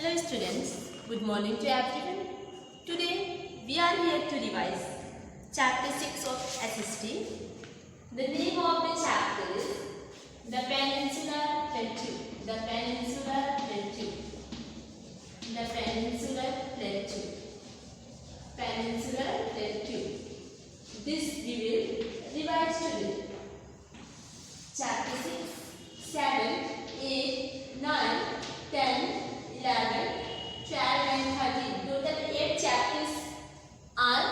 Hello students, good morning to everyone. Today we are here to revise chapter 6 of SST. The name of the chapter is The Peninsular Plateau. The Peninsular Plateau. The Peninsular Plateau. Peninsular Plateau. This we will revise today. Chapter 6, 7, 8, 9, 10, 11, 12 and 13. Total 8 chapters are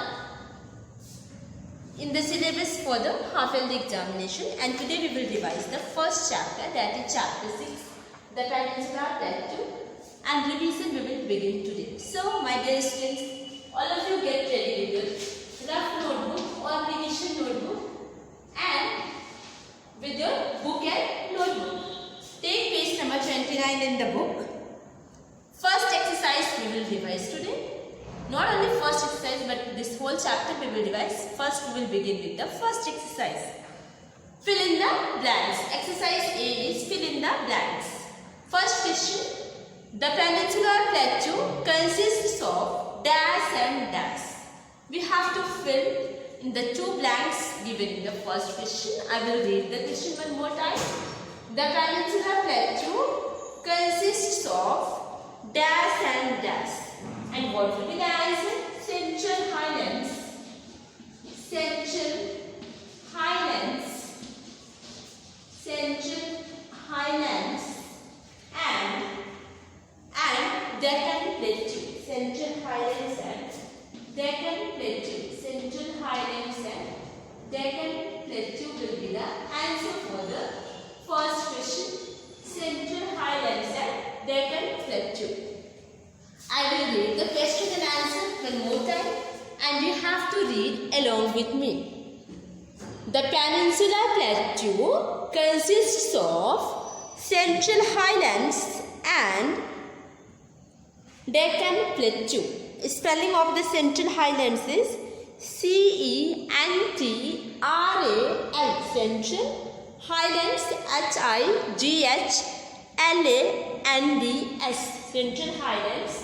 in the syllabus for the half-yearly examination, and today we will revise the first chapter, that is chapter 6, the Peninsular Plateau, and revision we will begin today. So my dear students, all of you get ready with your rough notebook or revision notebook and with your book and notebook. Take page number 29 in the book. First exercise we will revise today. Not only first exercise but this whole chapter we will revise. First we will begin with the first exercise. Fill in the blanks. Exercise A is fill in the blanks. First question. The Peninsular Plateau consists of dash and dash. We have to fill in the two blanks given in the first question. I will read the question one more time. The Peninsular Plateau consists of dash and dash. And what will be the answer? Central Highlands. Central Highlands. Central Highlands. And Deccan Plateau. Central Highlands and Deccan Plateau. Central Highlands and Deccan Plateau will be the answer for the first question. Central Highlands and Deccan Plateau. I will read the question and answer one more time, and you have to read along with me. The Peninsular Plateau consists of Central Highlands and Deccan Plateau. Spelling of the Central Highlands is CENTRAL. Central Highlands HIGHLANDS. Central Highlands.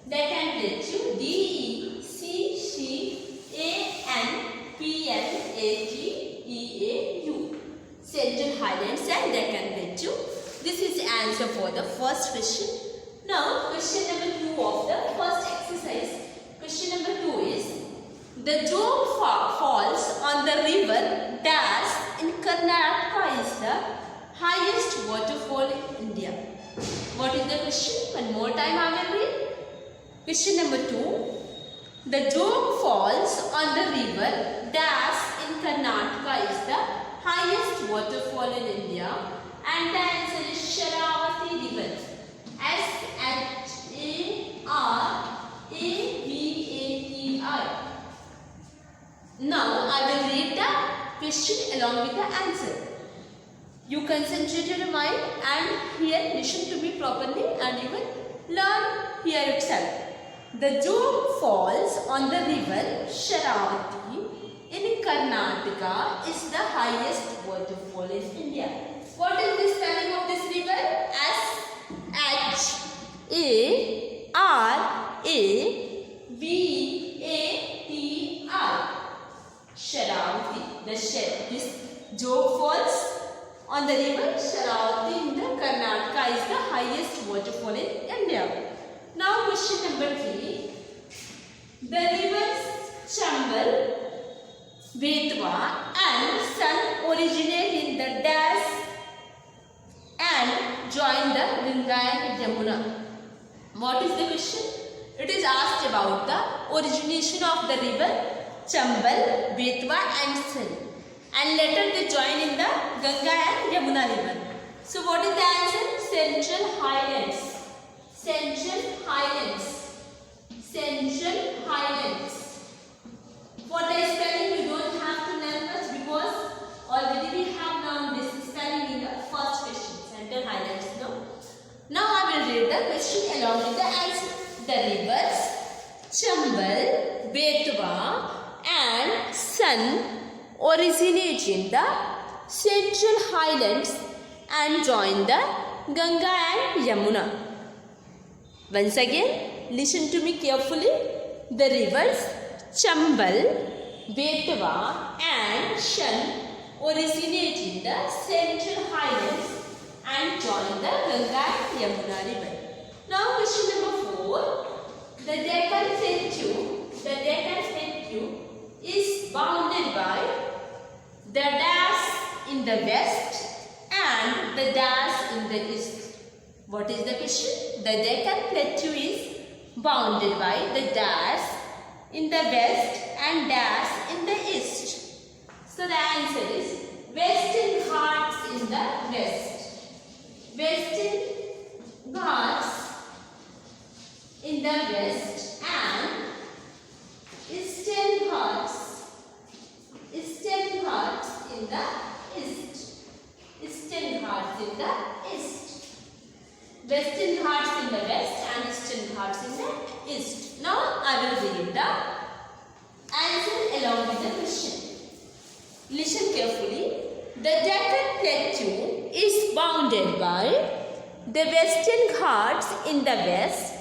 Deccan Plateau DECCANPLATEAU. Central Highlands and Deccan Plateau. This is the answer for the first question. Now question number 2 of the first exercise. Question number 2 is the Jog Falls on the river Dash in Karnataka is the highest waterfall in India. What is the question? One more time I will read. Question number 2. The Jog Falls on the river Dash in Karnataka is the highest waterfall in India, and the answer is Sharavati River. SHARAVATI. Now I will read the question along with the answer. You concentrate your mind and here listen to me properly, and you will learn here itself. The Jog Falls on the river Sharavati in Karnataka is the highest waterfall in India. What is the spelling of this river? SHARAVATI. Sharavati. This Jog Falls on the river Sharavati in the Karnataka is the highest waterfall in India. Now question number 3. The rivers Chambal, Betwa and Son originate in the Dash and join the Ganga and Yamuna. What is the question? It is asked about the origination of the river Chambal, Betwa and Son, and later they join in the Ganga and Yamuna river. So what is the answer? Central Highlands. Central Highlands. Central Highlands. For the spelling you don't have to learn much because already we have learned this spelling in the first question. Central Highlands. No? Now I will read the question along with the answer. The rivers Chambal, Betwa and Son originate in the Central Highlands and join the Ganga and Yamuna. Once again, listen to me carefully. The rivers Chambal, Betwa and Shan originate in the central highlands and join the Ganga and Yamuna river. Now question number 4. The Deccan Plateau is bounded by the dash in the west and the dash in the east. What is the question? The Deccan Plateau is bounded by the dash in the west and dash in the east. So the answer is Western Ghats in the west. Western Ghats in the west and Eastern Ghats in the east. Eastern Ghats in the east. Western Ghats in the west and Eastern Ghats in the east. Now I will read the answer along with the question. Listen carefully. The Deccan Plateau is bounded by the Western Ghats in the west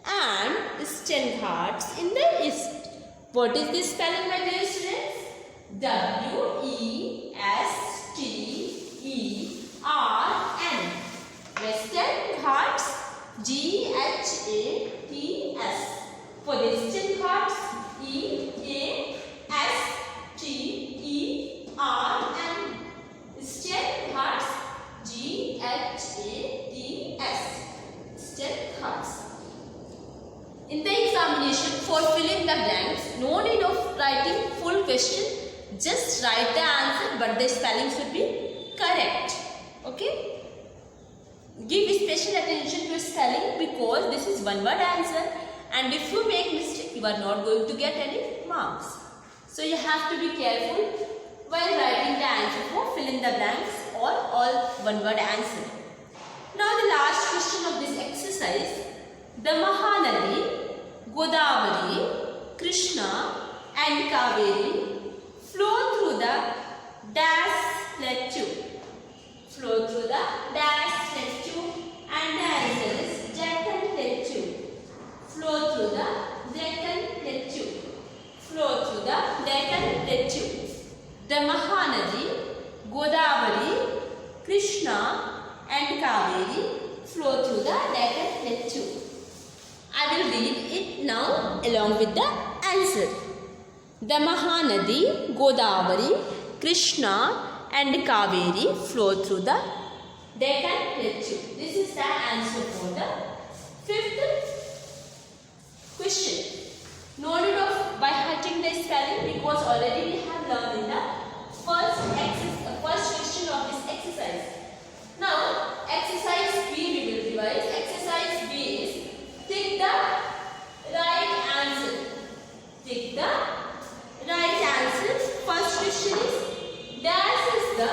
and Eastern Ghats in the east. What is this spelling, my dear students? W-E-S-T-E-R-N. Western Ghats, G-H-A-T-S. For the Eastern Ghats, E-A-S-T-E-R-N. Eastern Ghats, G-H-A-T-S. Eastern Ghats. In the examination, for filling the blanks, no need of writing full question. Just write the answer, but the spelling should be correct. Okay? Give special attention to spelling because this is one word answer, and if you make mistake, you are not going to get any marks. So you have to be careful while writing the answer for fill in the blanks or all one word answer. Now the last question of this exercise. The Mahanadi, Godavari, Krishna and Kaveri flow through the dash plateau. Flow through the dash plateau, and the answer is Deccan Plateau. Flow through the Deccan Plateau. Flow through the Deccan Plateau. The Mahanadi, Godavari, Krishna and Kaveri flow through the Deccan Plateau. I will read it now along with the answer. The Mahanadi, Godavari, Krishna and Kaveri flow through the Deccan Plateau. This is the answer for the fifth question. No need of by hurting the spelling because already we have learned in the first question of this exercise. Now, exercise B we will revise. Exercise B is take the right answer. Take the right answer. First question is dash is the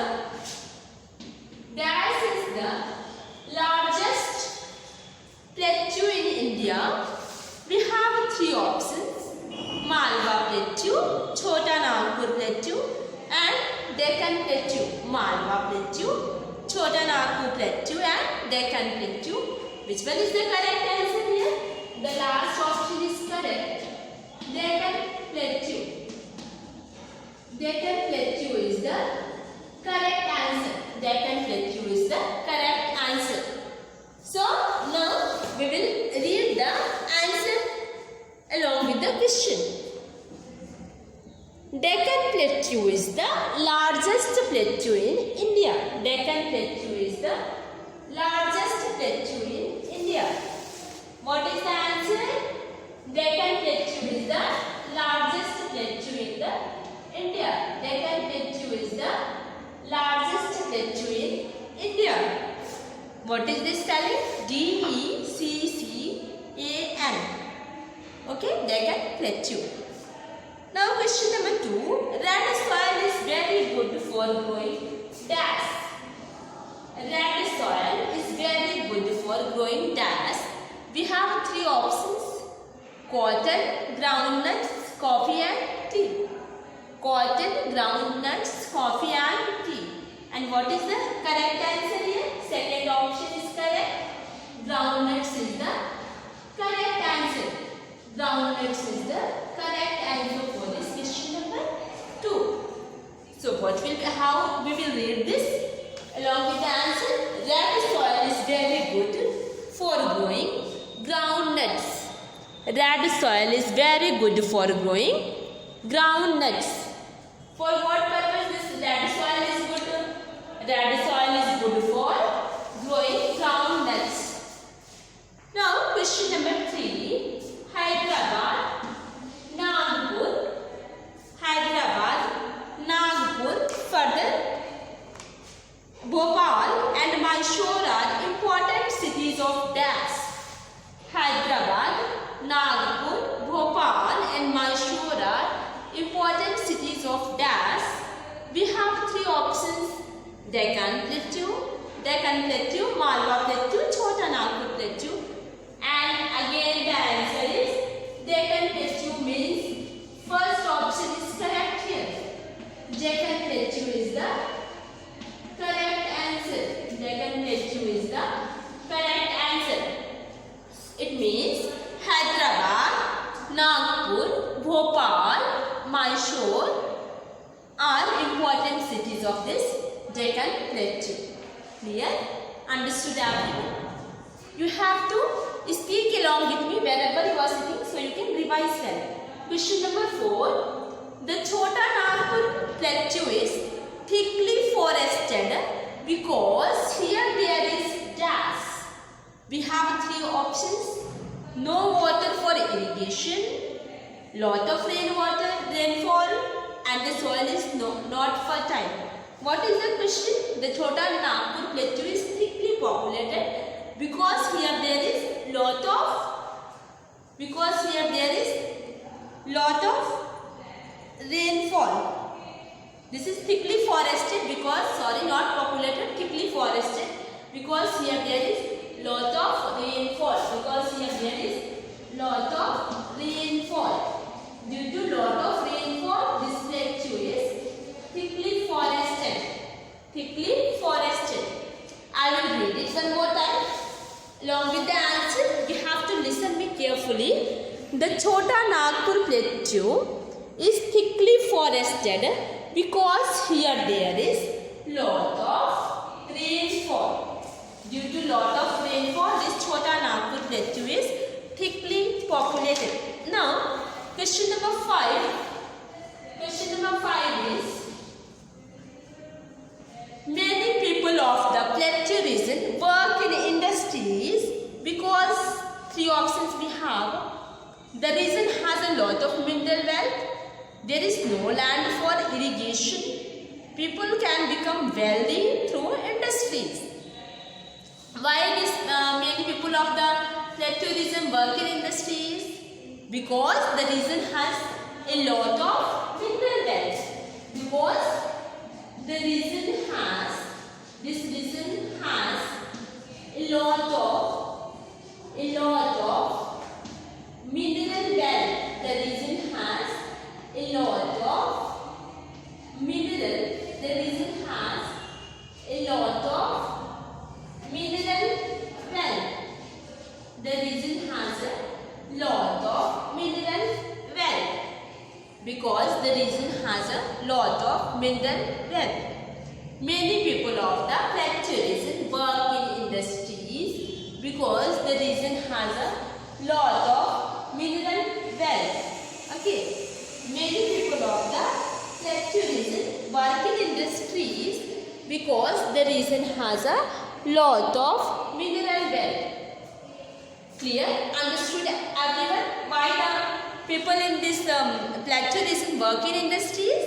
largest plateau in India. We have three options: Malwa Plateau, Chota Nagpur Plateau and Deccan Plateau. Malwa Plateau, Chota Nagpur Plateau and Deccan Plateau. Which one is the correct answer here? The last option is correct. Deccan Plateau. Deccan Plateau is the correct answer. Deccan Plateau is the correct answer. So now we will read the answer along with the question. Deccan Plateau is the largest plateau in India. Deccan Plateau is the largest plateau in India. What is the answer? Deccan Plateau is the largest plateau in the India. Deccan Plateau is the largest plateau in India. What is this spelling? D-E-C-C-A-N. Okay, Deccan Plateau. Now question number 2. Red soil is very good for growing dash. Red soil is very good for growing dash. We have three options: cotton, groundnuts, coffee and tea. Cotton, groundnuts, coffee and tea. And what is the correct answer here? Second option is correct. Groundnuts is the units is the correct answer for this question number 2. So what will be, how we will read this along with the answer? Red soil is very good for growing groundnuts. Red soil is very good for growing groundnuts. For what purpose this red soil is good? Red soil is good for growing groundnuts. Now question number 3. Hyderabad, Nagpur, further Bhopal and Mysore are important cities of dash. Hyderabad, Nagpur, Bhopal and Mysore are important cities of dash. We have 3 options: Deccan Plateau, Malwa Plateau, Chota Nagpur Plateau. And again the answer is Deccan Plateau means first option is correct here. Deccan Plateau is the correct answer. Deccan Plateau is the correct answer. It means Hyderabad, Nagpur, Bhopal, Mysore are important cities of this Deccan Plateau. Clear? Understood everyone? You have to speak along with me wherever you are sitting so you can revise well. Question number 4. The Chota Nagpur Plateau is thickly forested because here there is dash. We have 3 options: no water for irrigation, lot of rainfall, and the soil is not fertile. What is the question? The Chota Nagpur Plateau is thickly populated because here there is lot of rainfall. This is thickly forested because, not populated, thickly forested because here there is lot of rainfall. Due to lot of rainfall, this plateau is thickly forested. I will read it one more time. Along with the answer, you have to listen me carefully. The Chota Nagpur Plateau is thickly forested because here there is lot of rainfall. Due to lot of rainfall, this Chota Nagpur Plateau is thickly populated. Now, question number 5. Question number 5 is, many people of the plateau region work in industries because 3 options we have. The region has a lot of mineral wealth. There is no land for irrigation. People can become wealthy through industries. Why many people of the plateau region work in industries? Because the region has a lot of mineral wealth. This region has a lot of mineral wealth. The region has a lot of mineral. Wealth. The region has a lot of mineral wealth. Because the region has a lot of mineral wealth. Many people of the plateau region work in industries because the region has a lot of mineral wealth. Okay. Many people of the plateau region work in industries because the region has a lot of mineral wealth. Clear? Understood everyone? Why the people in this plateau region work in industries?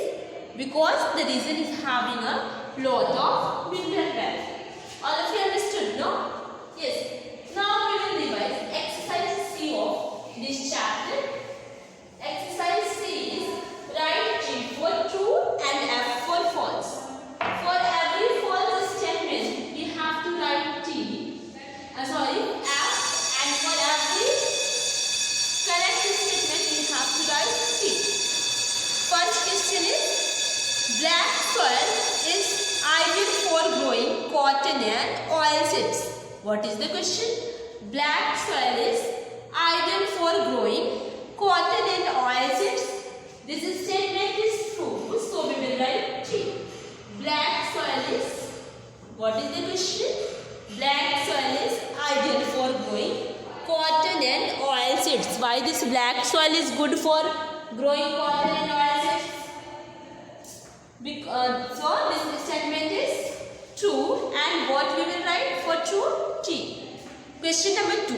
Because the region is having a lot of mineral wealth. All of you understood, no? Yes. Now we will revise exercise C of this chapter. Exercise C is write G for true and F for false. For every false statement, we have to write F, and for every correct statement, we have to write T. First question is, black soil is ideal for growing cotton and oilseeds. What is the question? Black soil is ideal for growing cotton and oases. This statement is true, so we will write T. Black soil is, what is the question? Black soil is ideal for growing cotton and oil seeds. Why this black soil is good for growing cotton and oil seeds? So this statement is true, and what we will write for true? T. Question number 2.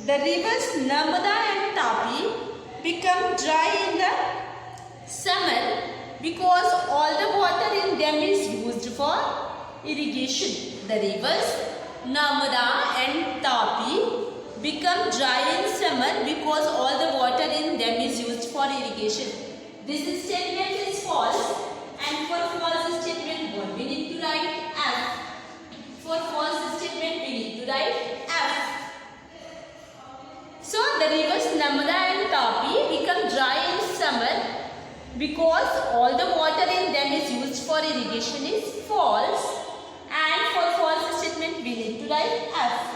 The rivers Narmada and Tapi become dry in the summer because all the water in them is used for irrigation. The rivers Narmada and Tapi become dry in summer because all the water in them is used for irrigation. This statement is false, and for false statement what we need to write? F. For false statement we need to write F. So the rivers Narmada and Tapi become dry in summer because all the water in them is used for irrigation is false, and for false statement we need to write F.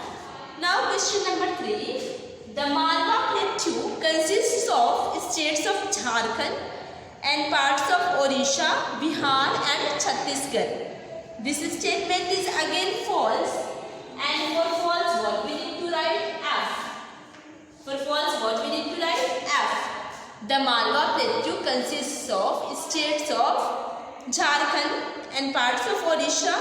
Now question number 3. The Malwa Plateau consists of states of Jharkhand and parts of Odisha, Bihar and Chhattisgarh. This statement is again false, and for false what we need to write? F. For false what we need to write? F. The Malwa Plateau consists of states of Jharkhand and parts of Odisha,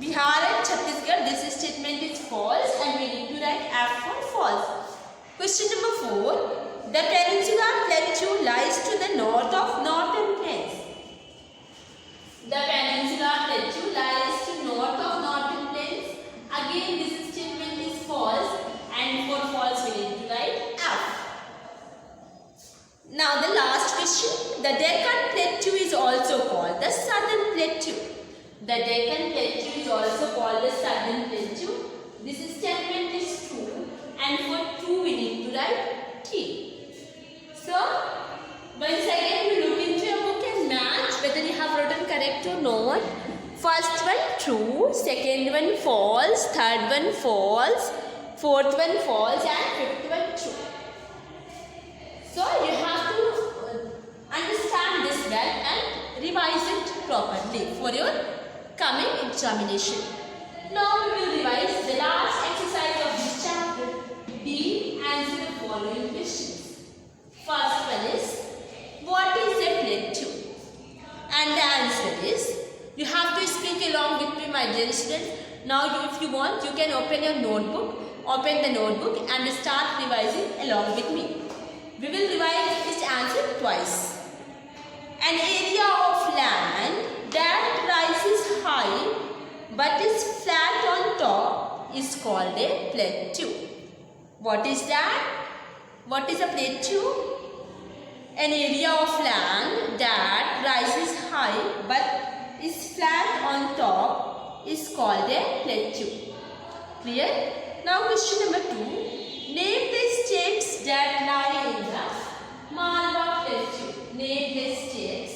Bihar and Chhattisgarh. This statement is false, and we need to write F for false. Question number 4. The Peninsular Plateau lies to the north of Northern Plains. The Peninsular Plateau lies to north of Northern Plains. Again this statement is false, and for false we need to write F. Now the last question. The Deccan Plateau is also called the Southern Plateau. The Deccan Plateau is also called the Southern Plateau. This statement is true, and for true we need to write T. So once again you look into your book and match whether you have written correct or not. First one true, second one false, third one false, fourth one false, and fifth one true. So you have to understand this well and revise it properly for your coming examination. Now we will revise the last exercise of this chapter. D. Answer the following questions. First one is, what is a plateau? And the answer is, you have to speak along with me, my dear students. Now if you want, you can open your notebook, open the notebook and start revising along with me. We will revise this answer twice. An area of land that rises high but is flat on top is called a plateau. What is that? What is a plateau? An area of land that rises high but is flat on top is called a plateau. Clear? Now question number 2. Name the states that lie in the Malwa Plateau. Name the states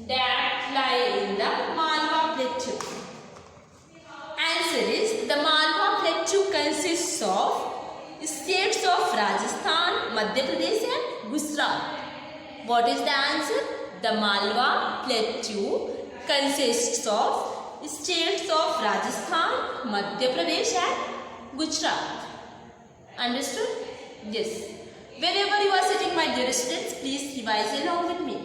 that lie in the Malwa Plateau. Answer is, the Malwa Plateau consists of states of Rajasthan, Madhya Pradesh and Gujarat. What is the answer? The Malwa Plateau consists of states of Rajasthan, Madhya Pradesh and Gujarat. Understood? Yes. Wherever you are sitting, my dear students, please revise along with me.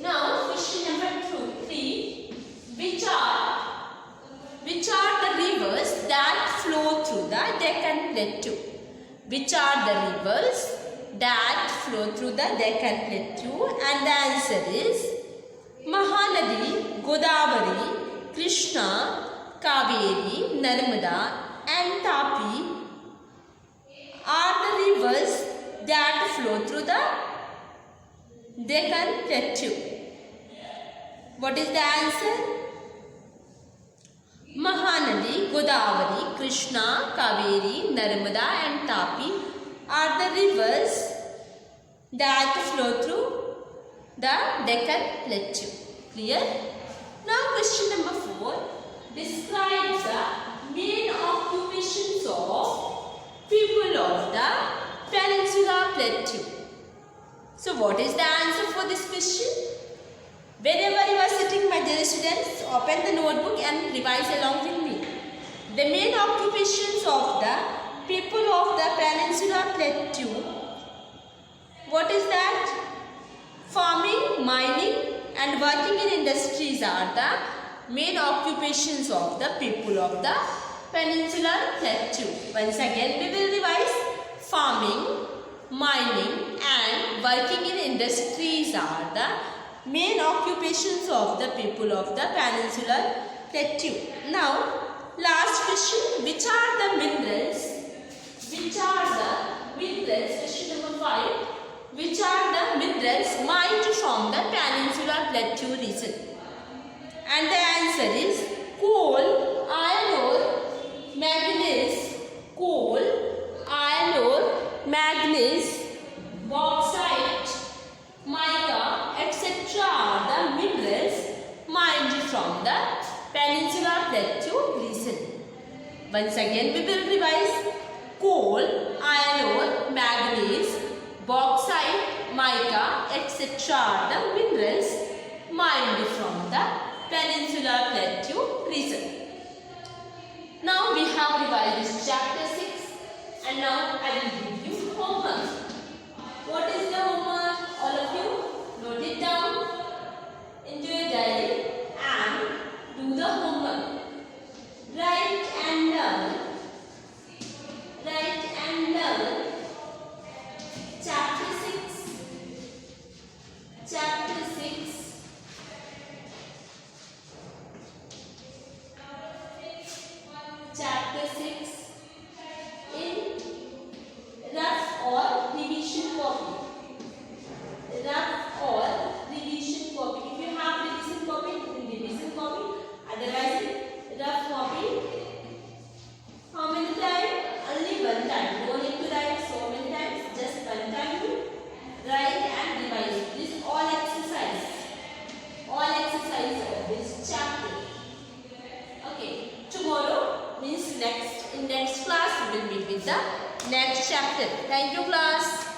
Now, question number 3. Which are the rivers that flow through the Deccan Plateau? Which are the rivers that flow through the Deccan Plateau? And the answer is Mahanadi, Godavari, Krishna, Kaveri, Narmada and Tapi are the rivers that flow through the Deccan Plateau. What is the answer? Mahanadi, Godavari, Krishna, Kaveri, Narmada and Tapi are the rivers that flow through the Deccan Plateau. Clear? Now question number 4. Describe the main occupations of people of the Peninsular Plateau. So what is the answer for this question? Whenever you are sitting, my dear students, open the notebook and revise along with me. The main occupations of the people of the Peninsular Plateau. What is that? Farming, mining and working in industries are the main occupations of the people of the Peninsular Plateau. Once again we will revise. Farming, mining and working in industries are the main occupations of the people of the Peninsular Plateau. Now, last question. Which are the minerals? Which are the minerals? Question number 5. Which are the minerals mined from the Peninsular Plateau region? And the answer is coal, iron ore, manganese, coal, iron ore, manganese, bauxite, mica, etc. are the minerals mined from the Peninsular Plateau region. Once again we will revise. Coal, iron ore, manganese, bauxite, mica, etc. are the minerals mined from the Peninsular Plateau region. Now we have revised this chapter 6 and now I will give you homework. What is the homework? All of you note it down into your diary and do the homework. Write and learn. Write and learn. Chapter 6. Chapter 6. Chapter 6 in rough or revision copy. Rough or revision copy. If you have revision copy, in revision copy. Otherwise, in rough copy. How many times? Only one time. Don't need to write so many times. Just one time you write and revise. This all exercise. All exercise of this chapter. Okay. Tomorrow means in next class we will meet with the next chapter. Thank you, class.